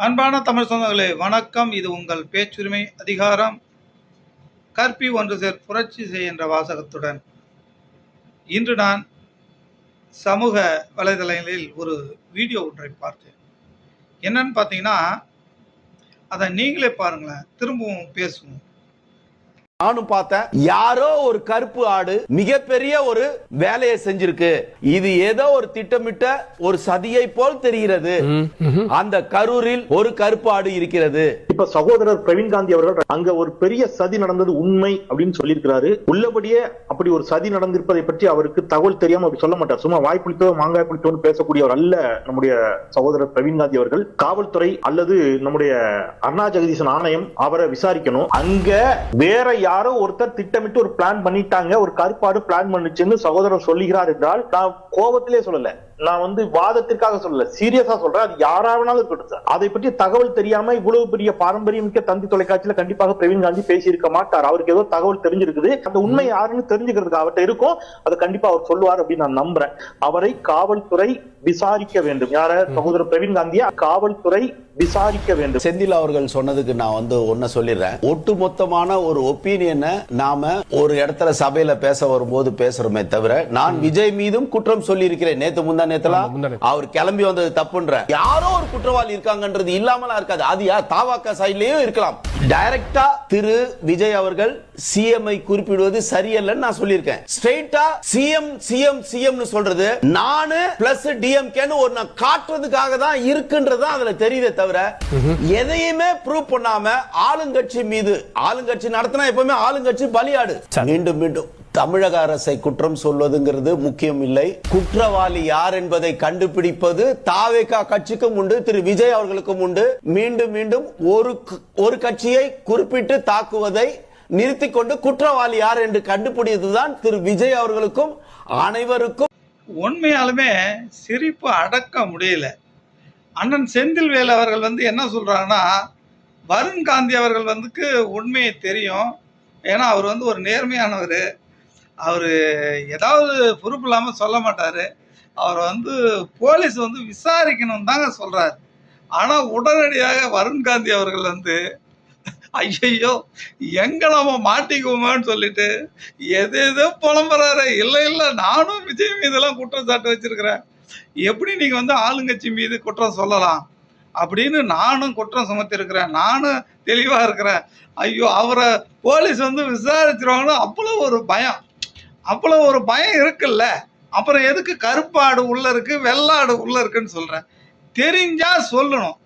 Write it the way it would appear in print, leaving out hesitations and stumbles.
அன்பான தமிழ் சொந்தங்களே வணக்கம். இது உங்கள் பேச்சுரிமை அதிகாரம். கற்பி ஒன்று சேர் புரட்சி செய் என்ற வாசகத்துடன் இன்று நான் சமூக வலைதளங்களில் ஒரு வீடியோ ஒன்றை பார்த்தேன். என்னன்னு பார்த்தீங்கன்னா, அதை நீங்களே பாருங்களேன், திரும்பவும் பேசுவோம். நானும் பார்த்தேன். யாரோ ஒரு கருப்பு ஆடு மிகப்பெரிய ஒரு வேலையை செஞ்சிருக்கு. இது ஏதோ ஒரு திட்டமிட்ட ஒரு சதியை போல் தெரிகிறது. அந்த கரூரில் ஒரு கருப்பு ஆடு இருக்கிறது. இப்ப சகோதரர் பிரவீன் காந்தி அவர்கள் அங்க ஒரு பெரிய சதி நடந்தது உண்மை அப்படின்னு சொல்லியிருக்கிறாரு. உள்ளபடியே அப்படி ஒரு சதி நடந்திருப்பதை பற்றி அவருக்கு தகவல் தெரியாம அப்படி சொல்ல மாட்டார். சும்மா வாய் புளித்தோ மாங்காய் புளித்தோன்னு பேசக்கூடியவர் அல்ல நம்முடைய சகோதரர் பிரவீன் காந்தி அவர்கள். காவல்துறை அல்லது நம்முடைய அண்ணா ஜெகதீசன் ஆணையம் அவரை விசாரிக்கணும். அங்க வேற யாரோ ஒருத்தர் திட்டமிட்டு ஒரு பிளான் பண்ணிட்டாங்க, ஒரு கருப்பாடு பிளான் பண்ணுச்சுன்னு சகோதரர் சொல்லுகிறார் என்றால் நான் கோபத்திலே சொல்லல, நான் வாதத்திற்காக சொல்லல, சீரியஸா சொல்றேன். அது யாராவது இருக்கட்டும், அதை பற்றி தகவல் தெரியாம இவ்வளவு பெரிய பாரம்பரியமிக்க தந்தி தொலைக்காட்சியில கண்டிப்பாக பிரவீன் காந்தி பேசியிருக்க மாட்டார். அவருக்கு ஏதோ தகவல் தெரிஞ்சிருக்குது, அந்த உண்மை யாருன்னு தெரிஞ்சுக்கிறதுக்கு அவர்கிட்ட இருக்கும், அதை கண்டிப்பா அவர் சொல்லுவார் அப்படின்னு நான் நம்புறேன். அவரை காவல்துறை விசாரிக்க வேண்டும். யார சகோதரர் பிரவீன் காந்தியா காவல்துறை விசாரிக்க வேண்டும். செந்தில் அவர்கள் சொன்னதுக்கு நான் ஒன்ன சொல்லிடுறேன். ஒட்டுமொத்தமான ஒரு ஒப்பீனியனை நாம ஒரு இடத்துல சபையில பேச வரும்போது பேசுறோமே தவிர, நான் விஜய் மீதும் குற்றம் சொல்லி இருக்கிறேன். நேத்து முந்தா நேத்தலாம் அவர் கிளம்பி வந்தது தப்புன்ற, யாரோ ஒரு குற்றவாளி இருக்காங்கன்றது இல்லாமலாம் இருக்காது. அது தாவாக்கா சைட்லயும் இருக்கலாம். டைரக்டா திரு விஜய் அவர்கள் சிஎம் குறிப்பிடுவது சரியல்லன்னு நான் சொல்லியிருக்கேன். ஸ்ட்ரெயிட்டா சிஎம் சிஎம் சிஎம் சொல்றது நானு பிளஸ் டிஎம்கேன்னு ஒரு காட்டுறதுக்காக தான் இருக்குன்றது அதுல தெரியுதே தவிர, எதையுமே ப்ரூவ் பண்ணாம ஆளுங்கட்சி மீது, ஆளுங்கட்சி நடத்தினா எப்பவுமே ஆளுங்கட்சி பலியாடு. மீண்டும் மீண்டும் தமிழக அரசை குற்றம் சொல்வதுங்கிறது முக்கியம் இல்லை. குற்றவாளி யார் என்பதை கண்டுபிடிப்பது தாவேகா கட்சிக்கும் உண்டு, திரு விஜய் அவர்களுக்கும் உண்டு. மீண்டும் மீண்டும் ஒரு கட்சியை குறிப்பிட்டு தாக்குவதை நிறுத்திக் கொண்டு குற்றவாளி யார் என்று கண்டுபிடித்ததுதான் திரு விஜய் அவர்களுக்கும் அனைவருக்கும். உண்மையாலுமே சிரிப்பு அடக்க முடியல. அண்ணன் செந்தில்வேல் அவர்கள் என்ன சொல்றாங்கன்னா, வருண் காந்தி அவர்கள் உண்மையை தெரியும். ஏன்னா அவர் ஒரு நேர்மையானவர். அவர் ஏதாவது பொறுப்பு இல்லாமல் சொல்ல மாட்டார். அவர் போலீஸ் விசாரிக்கணும் தாங்க சொல்றாரு. ஆனால் உடனடியாக வருண் காந்தி அவர்கள் ஐயோ எங்க நம்ம மாட்டிக்குவோமான்னு சொல்லிட்டு எதோ புலம்புறாரு. இல்லை நானும் விஜய் மீதெல்லாம் குற்றச்சாட்டு வச்சிருக்கிறேன், எப்படி நீங்க ஆளுங்கட்சி மீது குற்றம் சொல்லலாம் அப்படின்னு நானும் குற்றம் சுமத்திருக்கிறேன், நானும் தெளிவா இருக்கிறேன். ஐயோ அவரை போலீஸ் விசாரிச்சிருவாங்கன்னு அவ்வளோ ஒரு பயம் இருக்குல்ல. அப்புறம் எதுக்கு கருப்பாடு உள்ள இருக்கு வெள்ளாடு உள்ள இருக்குன்னு சொல்றேன். தெரிஞ்சா சொல்லணும்.